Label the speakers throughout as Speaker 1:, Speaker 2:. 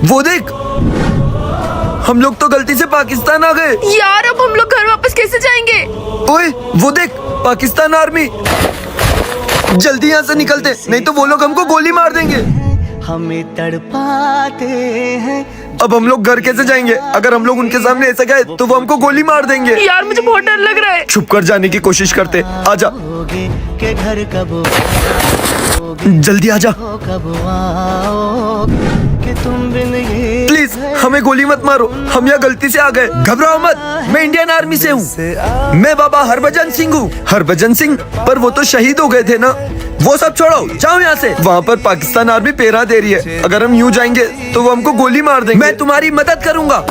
Speaker 1: वो देख, हम लोग तो गलती से पाकिस्तान आ गए।
Speaker 2: यार अब हम लोग घर वापस कैसे जाएंगे?
Speaker 1: ओए वो देख, पाकिस्तान आर्मी। जल्दी यहाँ से निकलते, नहीं तो वो लोग हमको गोली मार देंगे।
Speaker 3: हमें तड़पाते हैं।
Speaker 1: अब हम लोग घर कैसे जाएंगे? अगर हम लोग उनके सामने ऐसा गए तो वो हमको गोली मार देंगे।
Speaker 2: यार मुझे बहुत डर लग रहा है।
Speaker 1: छुप कर जाने की कोशिश करते। आजा,
Speaker 3: के घर कब
Speaker 1: जल्दी आजा
Speaker 3: कब आओगे कि तुम बिन ये
Speaker 1: प्लीज। हमें गोली मत मारो, हम यहाँ गलती से आ गए। घबराओ मत, मैं इंडियन आर्मी से हूँ। मैं बाबा हरभजन सिंह हूँ। हरभजन सिंह, पर वो तो शहीद हो गए थे ना। वो सब छोड़ो, जाओ यहाँ से। वहाँ पर पाकिस्तान आर्मी पहरा दे रही है। अगर हम यूँ जाएंगे तो वो हमको गोली मार देंगे। मैं तुम्हारी मदद करूँगा।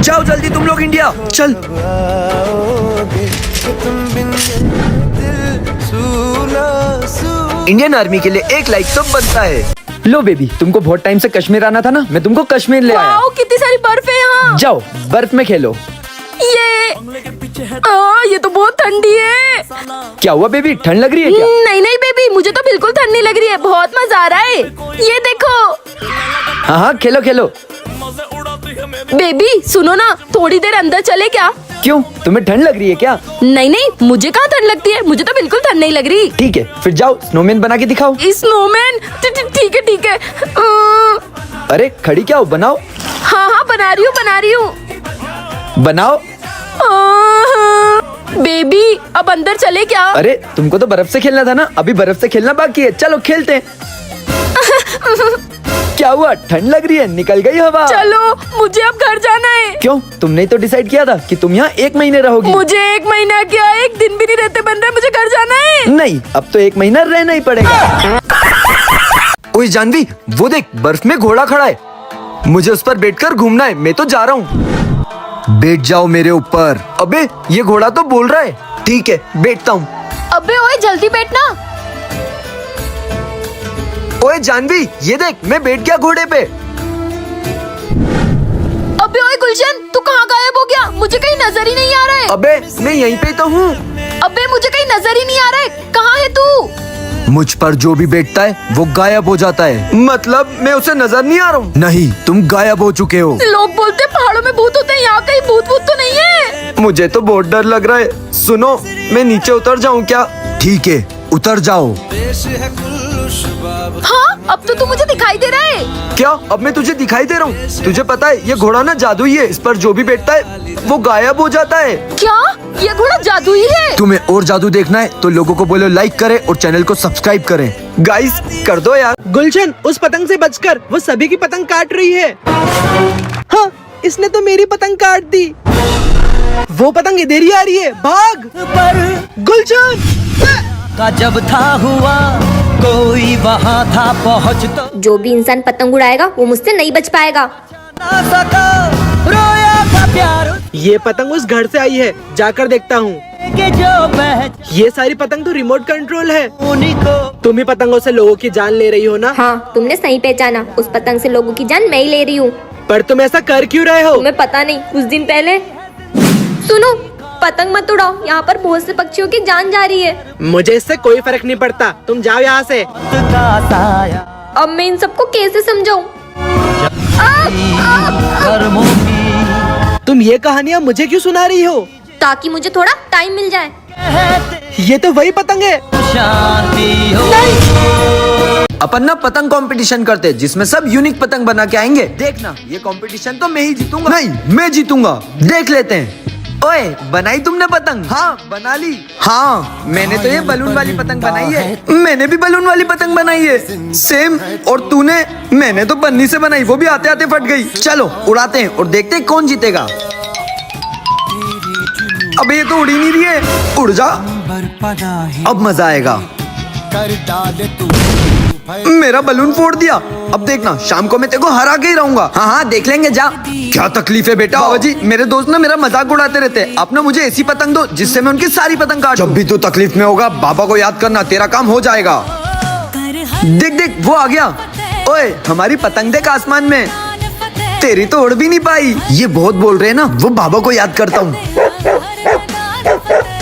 Speaker 1: जाओ जल्दी तुम लोग इंडिया। चल। इंडियन आर्मी के लिए एक लाइक तो बनता है।
Speaker 4: लो बेबी, तुमको बहुत टाइम से कश्मीर आना था ना, मैं तुमको कश्मीर ले आया।
Speaker 2: वाओ, कितनी सारी बर्फ है यहाँ।
Speaker 4: जाओ बर्फ में खेलो।
Speaker 2: ये तो बहुत ठंडी है।
Speaker 4: क्या हुआ बेबी, ठंड लग रही है क्या?
Speaker 2: नहीं नहीं बेबी, मुझे तो बिल्कुल ठंड नहीं लग रही है। बहुत मजा आ रहा है। ये देखो।
Speaker 4: हाँ हाँ खेलो खेलो।
Speaker 2: बेबी सुनो ना, थोड़ी देर अंदर चले क्या?
Speaker 4: क्यों, तुम्हें ठंड लग रही है क्या?
Speaker 2: नहीं नहीं, मुझे कहाँ ठंड लगती है। मुझे तो बिल्कुल ठंड नहीं लग रही।
Speaker 4: ठीक है, फिर जाओ स्नोमैन बना के दिखाओ।
Speaker 2: स्नोमैन? ठीक है ठीक है।
Speaker 4: अरे खड़ी क्या हो, बनाओ।
Speaker 2: हाँ हाँ बना रही हूँ।
Speaker 4: बनाओ।
Speaker 2: बेबी अब अंदर चले क्या?
Speaker 4: अरे तुमको तो बर्फ से खेलना था ना, अभी बर्फ से खेलना बाकी है। चलो खेलते हैं। क्या हुआ, ठंड लग रही है? निकल गई हवा।
Speaker 2: चलो, मुझे अब घर जाना है।
Speaker 4: क्यों, तुमने ही तो डिसाइड किया था कि तुम यहाँ 1 महीने रहोगी।
Speaker 2: मुझे 1 महीना क्या, 1 दिन भी नहीं रहते बन रहा है। मुझे घर जाना है।
Speaker 4: नहीं, अब तो 1 महीना रहना ही पड़ेगा।
Speaker 1: ओए जानवी, वो देख, बर्फ में घोड़ा खड़ा है। मुझे उस पर बैठकर घूमना है। मैं तो जा रहा हूँ। बैठ जाओ मेरे ऊपर। अबे ये घोड़ा तो बोल रहा है। ठीक है, बैठता हूँ।
Speaker 2: अबे ओए जल्दी बैठना।
Speaker 1: ओए जानवी, ये देख, मैं बैठ गया घोड़े पे।
Speaker 2: अबे ओए गुलशन, तू कहाँ गायब हो गया? मुझे कहीं नजर ही नहीं आ रहा है।
Speaker 1: अबे मैं यहीं पे तो हूँ।
Speaker 2: अबे मुझे कहीं नजर ही नहीं आ रहा है। कहाँ है तू?
Speaker 1: मुझ पर जो भी बैठता है वो गायब हो जाता है। मतलब मैं उसे नजर नहीं आ रहा हूँ? नहीं, तुम गायब हो चुके हो।
Speaker 2: लोग बोलते पहाड़ों में भूत होते हैं, यहाँ कहीं भूत भूत तो नहीं है।
Speaker 1: मुझे तो बहुत डर लग रहा है। सुनो, मैं नीचे उतर जाऊँ क्या? ठीक है, उतर जाओ।
Speaker 2: हाँ, अब तो तू मुझे दिखाई दे रहा है।
Speaker 1: क्या अब मैं तुझे दिखाई दे रहा हूँ? तुझे पता है ये घोड़ा ना जादुई है। इस पर जो भी बैठता है वो गायब हो जाता है।
Speaker 2: क्या ये घोड़ा जादुई है?
Speaker 1: तुम्हें और जादू देखना है तो लोगों को बोलो लाइक करें और चैनल को सब्सक्राइब करें। गाइस कर दो यार।
Speaker 5: गुलशन, उस पतंग से बचकर, वो सभी की पतंग काट रही है। हाँ, इसने तो मेरी पतंग काट दी। वो पतंग इधर ही आ रही है, भाग।
Speaker 3: पर
Speaker 5: गुलशन
Speaker 3: का जब था हुआ, कोई वहाँ था पहुँच तो
Speaker 6: जो भी इंसान पतंग उड़ाएगा वो मुझसे नहीं बच पाएगा।
Speaker 3: ना सका, रोया था प्यार
Speaker 5: ये पतंग उस घर से आई है, जाकर देखता हूँ।
Speaker 3: के जो बह
Speaker 5: ये सारी पतंग तो रिमोट कंट्रोल है।
Speaker 3: उन्हीं को
Speaker 5: तुम ही पतंगों से लोगों की जान ले रही हो ना?
Speaker 6: हाँ, तुमने सही पहचाना। उस पतंग से लोगों की जान मैं ही ले रही हूँ।
Speaker 5: पर तुम ऐसा कर क्यों रहे हो?
Speaker 6: तुम्हें पता नहीं, कुछ दिन पहले। सुनो, पतंग मत उड़ाओ, यहाँ पर बहुत से पक्षियों की जान जा रही है।
Speaker 5: मुझे इससे कोई फर्क नहीं पड़ता, तुम जाओ यहाँ से।
Speaker 3: का साया
Speaker 6: अब मैं इन सबको कैसे समझाऊं?
Speaker 3: कर्मों की
Speaker 5: तुम ये कहानियाँ मुझे क्यों सुना रही हो?
Speaker 6: ताकि मुझे थोड़ा टाइम मिल जाए।
Speaker 5: ये तो वही पतंग है।
Speaker 3: शांति हो।
Speaker 1: अपन ना पतंग कंपटीशन करते हैं जिसमें सब यूनिक पतंग बना के आएंगे। देखना, ये कंपटीशन तो मैं ही जीतूंगा। नहीं, मैं जीतूंगा। देख लेते हैं। ओए, बनाई तुमने पतंग? हाँ बना ली। हाँ, मैंने तो ये बलून वाली पतंग बनाई है। मैंने भी बलून वाली पतंग बनाई है, सेम। और तूने? मैंने तो पन्नी से बनाई, वो भी आते आते फट गई। चलो उड़ाते हैं और देखते हैं कौन जीतेगा। अबे ये तो उड़ ही नहीं रही है। उड़ जा, अब मजा आएगा। मेरा बलून फोड़ दिया। अब देखना, शाम को मैं तेरे को हरा के ही रहूंगा। हाँ हाँ देख लेंगे, जा। क्या तकलीफ है बेटा? बाबा जी, मेरे दोस्त ना मेरा मजाक उड़ाते रहते हैं। आप ना मुझे ऐसी पतंग दो जिससे मैं उनकी सारी पतंग काट। जब भी तू तकलीफ में होगा, बाबा को याद करना, तेरा काम हो जाएगा। देख देख, वो आ गया। ओए, हमारी पतंग देख आसमान में। तेरी तो उड़ भी नहीं पाई। ये बहुत बोल रहे हैं ना, वो बाबा को याद करता हूँ।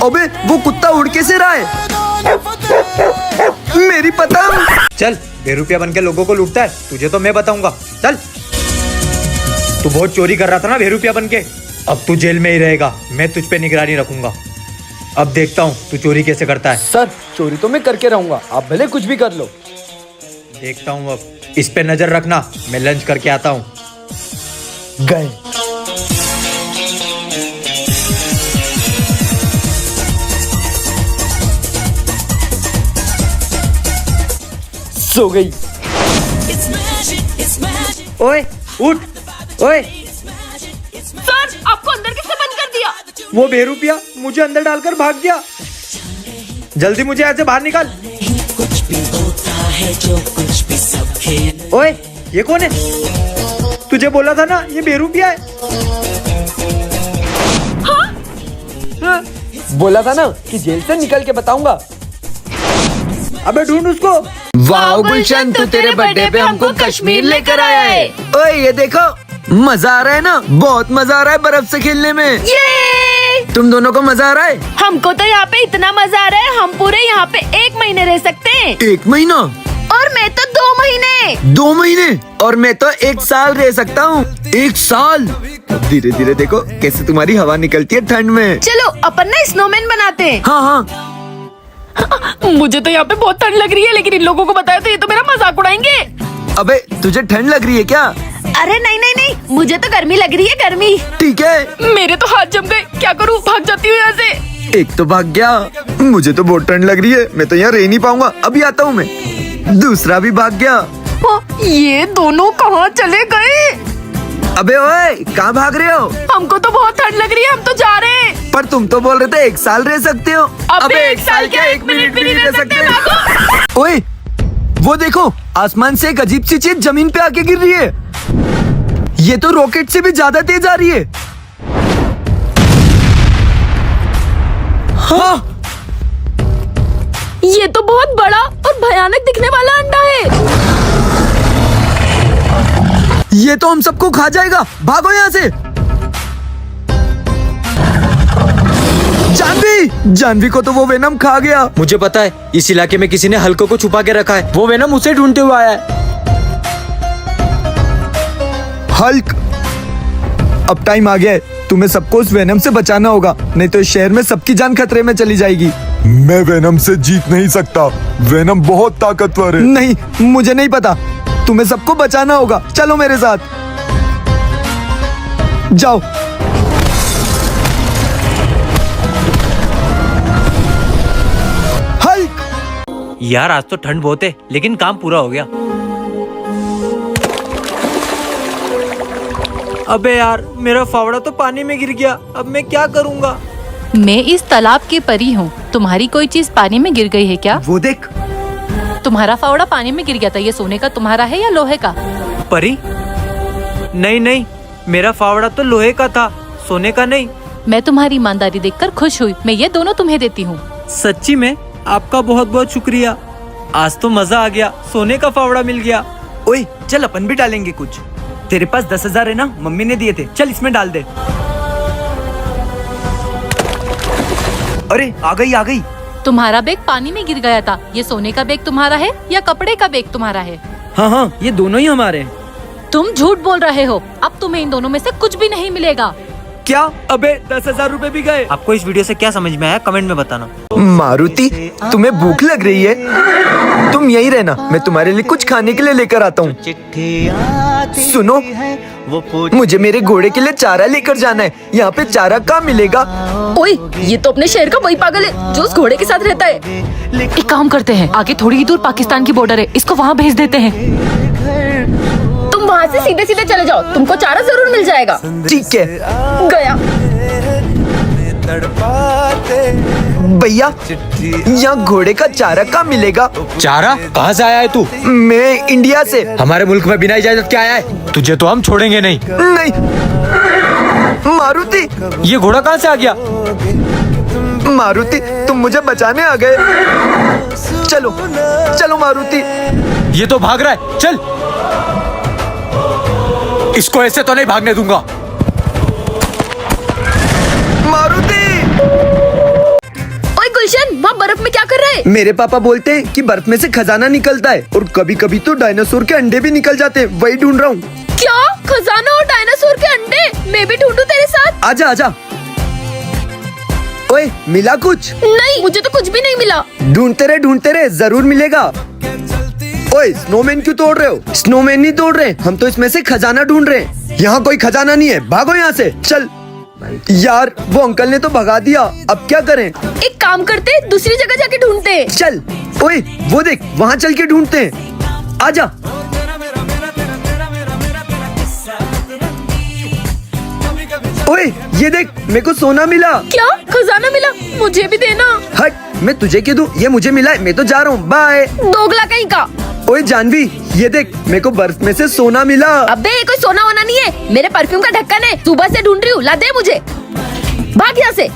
Speaker 1: अबे वो कुत्ता उड़ कैसे रहा है? मेरी पतंग।
Speaker 7: चल बेरुपया बन के लोगों को लूटता है, तुझे तो मैं बताऊंगा। चल, तू बहुत चोरी कर रहा था ना बेरुपया बन के, अब तू जेल में ही रहेगा। मैं तुझ पे निगरानी रखूंगा। अब देखता हूँ तू चोरी कैसे करता है।
Speaker 4: सर चोरी तो मैं करके रहूंगा, आप भले कुछ भी कर लो।
Speaker 7: देखता हूँ, अब इस पे नजर रखना, मैं लंच करके आता हूँ।
Speaker 4: गए। सो गई।
Speaker 7: ओए उठ, ओए
Speaker 2: सर आपको अंदर किसने बंद कर दिया?
Speaker 7: वो बेरुपया मुझे अंदर डालकर भाग गया। जल्दी मुझे ऐसे बाहर निकाल। ओए ये कौन है? तुझे बोला था ना ये बेरुपया है।
Speaker 4: बोला था ना कि जेल से निकल के बताऊंगा।
Speaker 7: अबे ढूंढ उसको।
Speaker 1: वाह गुलशन, तू तेरे बर्थडे पे हमको कश्मीर लेकर आया है। ओए ये देखो, मजा आ रहा है ना? बहुत मजा आ रहा है बर्फ से खेलने में।
Speaker 2: ये
Speaker 1: तुम दोनों को मजा आ रहा है?
Speaker 2: हमको तो यहाँ पे इतना मजा आ रहा है, हम पूरे यहाँ पे 1 महीने रह सकते हैं।
Speaker 1: 1 महीना?
Speaker 2: और मैं तो 2 महीने।
Speaker 1: 2 महीने? और मैं तो 1 साल रह सकता हूँ। 1 साल? धीरे धीरे देखो कैसे तुम्हारी हवा निकलती है ठंड में।
Speaker 2: चलो अपन ना स्नोमैन बनाते हैं।
Speaker 1: हाँ हाँ।
Speaker 2: मुझे तो यहाँ पे बहुत ठंड लग रही है, लेकिन इन लोगों को बताया तो ये तो मेरा मजाक उड़ाएंगे।
Speaker 1: अबे तुझे ठंड लग रही है क्या?
Speaker 2: अरे नहीं नहीं नहीं, मुझे तो गर्मी लग रही है, गर्मी।
Speaker 1: ठीक है।
Speaker 2: मेरे तो हाथ जम गए, क्या करूँ? भाग जाती हूँ यहाँ से।
Speaker 1: एक तो भाग गया, मुझे तो बहुत ठंड लग रही है, मैं तो यहाँ रह नहीं पाऊंगा, अभी आता हूँ मैं। दूसरा भी भाग गया।
Speaker 2: ये दोनों कहाँ चले गए?
Speaker 1: अबे ओए, कहाँ भाग रहे हो?
Speaker 2: हमको तो बहुत ठंड लग रही है, हम तो जा रहे हैं।
Speaker 1: पर तुम तो बोल रहे थे 1 साल रह सकते हो।
Speaker 2: अबे 1 साल क्या, 1 मिनट भी नहीं रह सकते। भागो।
Speaker 1: ओए वो देखो, आसमान से एक अजीब सी चीज जमीन पे आके गिर रही है। ये तो रॉकेट से भी ज्यादा तेज आ रही है। हाँ,
Speaker 2: ये तो बहुत बड़ा और भयानक दिखने वाला अंडा है।
Speaker 1: ये तो हम सबको खा जाएगा, भागो यहाँ से। जानवी, जानवी को तो वो वेनम खा गया।
Speaker 7: मुझे पता है, इस इलाके में किसी ने हल्को को छुपा के रखा है।
Speaker 4: वो वेनम उसे ढूंढते हुए आया है।
Speaker 1: हल्क, अब टाइम आ गया है, तुम्हें सबको उस वेनम से बचाना होगा, नहीं तो इस शहर में सबकी जान खतरे में चली जाएगी।
Speaker 8: मैं वेनम से जीत नहीं सकता, वेनम बहुत ताकतवर है।
Speaker 1: नहीं, मुझे नहीं पता, तुम्हें सबको बचाना होगा, चलो मेरे साथ। जाओ। हल्क,
Speaker 7: यार आज तो ठंड बहुत है, लेकिन काम पूरा हो गया। अबे यार, मेरा फावड़ा तो पानी में गिर गया, अब मैं क्या करूँगा?
Speaker 9: मैं इस तालाब की परी हूँ। तुम्हारी कोई चीज पानी में गिर गई है क्या?
Speaker 1: वो देख।
Speaker 9: तुम्हारा फावड़ा पानी में गिर गया था, ये सोने का तुम्हारा है या लोहे का?
Speaker 7: परी? नहीं नहीं, मेरा फावड़ा तो लोहे का था, सोने का नहीं।
Speaker 9: मैं तुम्हारी ईमानदारी देखकर खुश हुई, मैं ये दोनों तुम्हें देती हूँ।
Speaker 7: सच्ची में आपका बहुत बहुत शुक्रिया, आज तो मजा आ गया, सोने का फावड़ा मिल गया।
Speaker 1: ओए चल, अपन भी डालेंगे कुछ। तेरे पास 10,000 है ना, मम्मी ने दिए थे, चल इसमें डाल दे। अरे आ गई आ गई।
Speaker 9: तुम्हारा बैग पानी में गिर गया था, ये सोने का बैग तुम्हारा है या कपड़े का बैग तुम्हारा है?
Speaker 4: हाँ हाँ, ये दोनों ही हमारे हैं।
Speaker 9: तुम झूठ बोल रहे हो, अब तुम्हें इन दोनों में से कुछ भी नहीं मिलेगा।
Speaker 7: क्या? अबे 10,000 रुपए भी गए। आपको इस वीडियो से क्या समझ में आया, कमेंट में बताना।
Speaker 1: मारुति, तुम्हें भूख लग रही है? तुम यहीं रहना, मैं तुम्हारे लिए कुछ खाने के लिए लेकर आता हूँ। सुनो, मुझे मेरे घोड़े के लिए चारा लेकर जाना है, यहाँ पे चारा कहाँ मिलेगा?
Speaker 2: ओए, ये तो अपने शहर का वही पागल है जो उस घोड़े के साथ रहता है।
Speaker 9: एक काम करते हैं, आगे थोड़ी ही दूर पाकिस्तान की बॉर्डर है, इसको वहाँ भेज देते हैं।
Speaker 2: तुम वहाँ से सीधे सीधे चले जाओ, तुमको चारा जरूर मिल जाएगा।
Speaker 1: ठीक है।
Speaker 2: गया।
Speaker 1: भैया, यहाँ घोड़े का चारा कहाँ मिलेगा?
Speaker 7: चारा? कहाँ से आया है तू?
Speaker 1: मैं इंडिया से।
Speaker 7: हमारे मुल्क में बिना इजाजत के आया है? तुझे तो हम छोड़ेंगे नहीं।
Speaker 1: नहीं मारुति,
Speaker 7: ये घोड़ा कहाँ से आ गया?
Speaker 1: मारुति, तुम मुझे बचाने आ गए। चलो चलो मारुति।
Speaker 7: ये तो भाग रहा है, चल। इसको ऐसे तो नहीं भागने दूंगा।
Speaker 1: मारुति!
Speaker 2: ओए गुलशन, वहाँ बर्फ में क्या कर रहे?
Speaker 1: मेरे पापा बोलते हैं कि बर्फ में से खजाना निकलता है और कभी कभी तो डायनासोर के अंडे भी निकल जाते हैं, वही ढूंढ रहा हूँ।
Speaker 2: क्या? खजाना और डायनासोर के अंडे? मैं भी ढूंढूं तेरे साथ?
Speaker 1: आजा आजा। ओए मिला कुछ?
Speaker 2: नहीं, मुझे तो कुछ भी नहीं मिला।
Speaker 1: ढूंढते रहे जरूर मिलेगा। ओए स्नोमैन क्यों तोड़ रहे हो? स्नोमैन नहीं तोड़ रहे, हम तो इसमें से खजाना ढूंढ रहे हैं। यहाँ कोई खजाना नहीं है, भागो यहाँ से। चल यार, वो अंकल ने तो भगा दिया, अब क्या करें?
Speaker 2: एक काम करते, दूसरी जगह जाके ढूंढते हैं।
Speaker 1: चल। ओए वो देख, वहाँ चल के ढूंढते हैं। आजा। ओए ये देख, मेरे को सोना मिला।
Speaker 2: क्या? खजाना मिला? मुझे भी देना।
Speaker 1: हट, मैं तुझे क्यों दूं? ये मुझे मिला है, मैं तो जा रहा हूँ, बाय।
Speaker 2: दोगला कहीं का।
Speaker 1: ओए जानवी, ये देख, मेरे को बर्फ में से सोना मिला।
Speaker 2: अबे ये कोई सोना वोना नहीं है, मेरे परफ्यूम का ढक्कन है। सुबह से ढूंढ रही हूँ, ला दे मुझे। भाग यहाँ से।